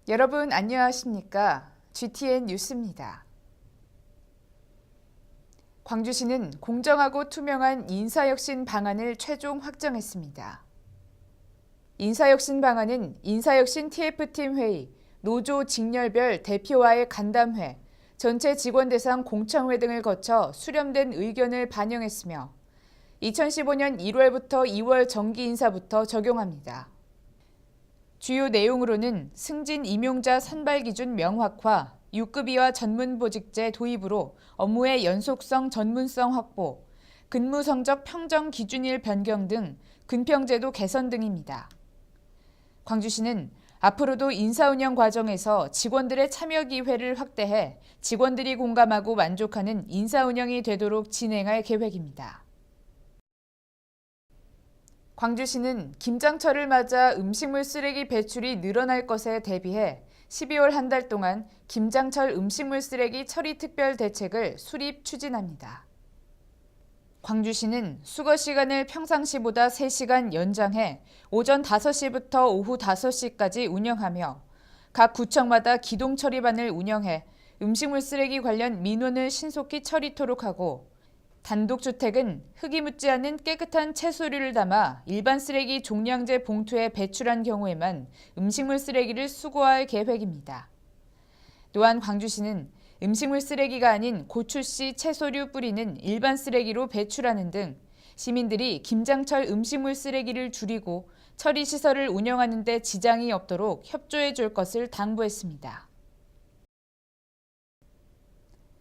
여러분 안녕하십니까? GTN 뉴스입니다. 광주시는 공정하고 투명한 인사혁신 방안을 최종 확정했습니다. 인사혁신 방안은 인사혁신 TF팀 회의, 노조 직렬별 대표와의 간담회, 전체 직원 대상 공청회 등을 거쳐 수렴된 의견을 반영했으며 2015년 1월부터 2월 정기 인사부터 적용합니다. 주요 내용으로는 승진 임용자 선발 기준 명확화, 6급 이하 전문보직제 도입으로 업무의 연속성 전문성 확보, 근무 성적 평정 기준일 변경 등 근평제도 개선 등입니다. 광주시는 앞으로도 인사운영 과정에서 직원들의 참여 기회를 확대해 직원들이 공감하고 만족하는 인사운영이 되도록 진행할 계획입니다. 광주시는 김장철을 맞아 음식물 쓰레기 배출이 늘어날 것에 대비해 12월 한 달 동안 김장철 음식물 쓰레기 처리 특별 대책을 수립 추진합니다. 광주시는 수거 시간을 평상시보다 3시간 연장해 오전 5시부터 오후 5시까지 운영하며 각 구청마다 기동 처리반을 운영해 음식물 쓰레기 관련 민원을 신속히 처리토록 하고 단독주택은 흙이 묻지 않은 깨끗한 채소류를 담아 일반 쓰레기 종량제 봉투에 배출한 경우에만 음식물 쓰레기를 수거할 계획입니다. 또한 광주시는 음식물 쓰레기가 아닌 고추씨 채소류 뿌리는 일반 쓰레기로 배출하는 등 시민들이 김장철 음식물 쓰레기를 줄이고 처리시설을 운영하는 데 지장이 없도록 협조해 줄 것을 당부했습니다.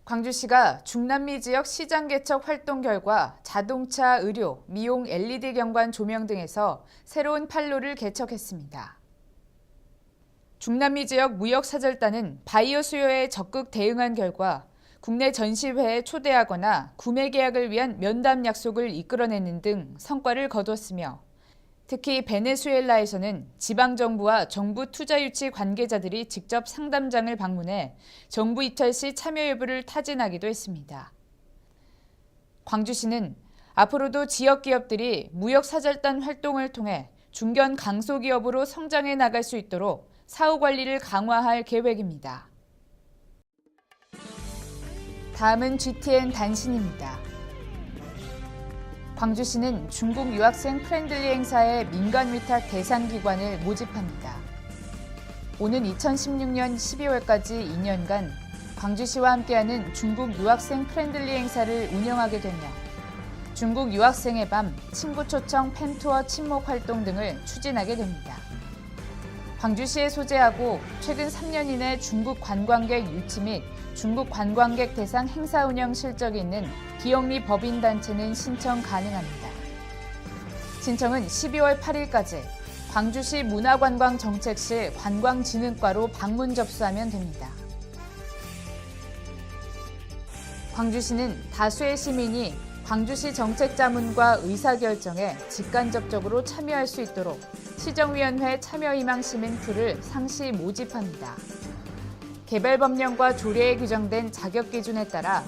광주시가 중남미 지역 시장 개척 활동 결과 자동차, 의료, 미용, LED 경관 조명 등에서 새로운 판로를 개척했습니다. 중남미 지역 무역사절단은 바이오 수요에 적극 대응한 결과 국내 전시회에 초대하거나 구매 계약을 위한 면담 약속을 이끌어내는 등 성과를 거뒀으며 특히 베네수엘라에서는 지방정부와 정부 투자유치 관계자들이 직접 상담장을 방문해 정부 이탈 시 참여 여부를 타진하기도 했습니다. 광주시는 앞으로도 지역 기업들이 무역사절단 활동을 통해 중견 강소기업으로 성장해 나갈 수 있도록 사후 관리를 강화할 계획입니다. 다음은 GTN 단신입니다. 광주시는 중국 유학생 프렌들리 행사의 민간 위탁 대상 기관을 모집합니다. 오는 2016년 12월까지 2년간 광주시와 함께하는 중국 유학생 프렌들리 행사를 운영하게 되며 중국 유학생의 밤, 친구 초청 팬투어 친목 활동 등을 추진하게 됩니다. 광주시에 소재하고 최근 3년 이내 중국 관광객 유치 및 중국 관광객 대상 행사 운영 실적이 있는 비영리 법인단체는 신청 가능합니다. 신청은 12월 8일까지 광주시 문화관광정책실 관광진흥과로 방문 접수하면 됩니다. 광주시는 다수의 시민이 광주시 정책자문과 의사결정에 직간접적으로 참여할 수 있도록 시정위원회 참여희망시민 풀을 상시 모집합니다. 개별법령과 조례에 규정된 자격기준에 따라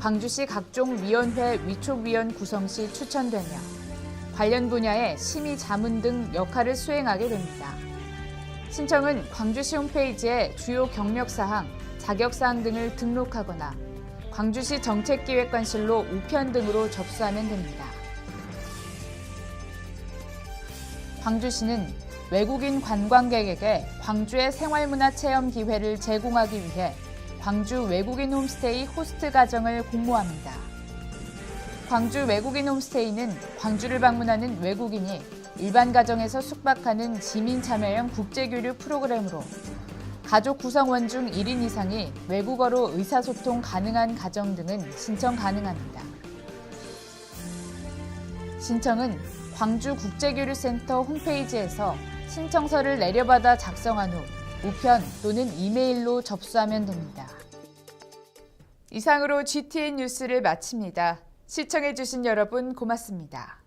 광주시 각종 위원회 위촉위원 구성 시 추천되며 관련 분야의 심의 자문 등 역할을 수행하게 됩니다. 신청은 광주시 홈페이지에 주요 경력사항, 자격사항 등을 등록하거나 광주시 정책기획관실로 우편 등으로 접수하면 됩니다. 광주시는 외국인 관광객에게 광주의 생활문화 체험 기회를 제공하기 위해 광주 외국인 홈스테이 호스트 가정을 공모합니다. 광주 외국인 홈스테이는 광주를 방문하는 외국인이 일반 가정에서 숙박하는 시민 참여형 국제교류 프로그램으로 가족 구성원 중 1인 이상이 외국어로 의사소통 가능한 가정 등은 신청 가능합니다. 신청은 광주국제교류센터 홈페이지에서 신청서를 내려받아 작성한 후 우편 또는 이메일로 접수하면 됩니다. 이상으로 GTN 뉴스를 마칩니다. 시청해주신 여러분 고맙습니다.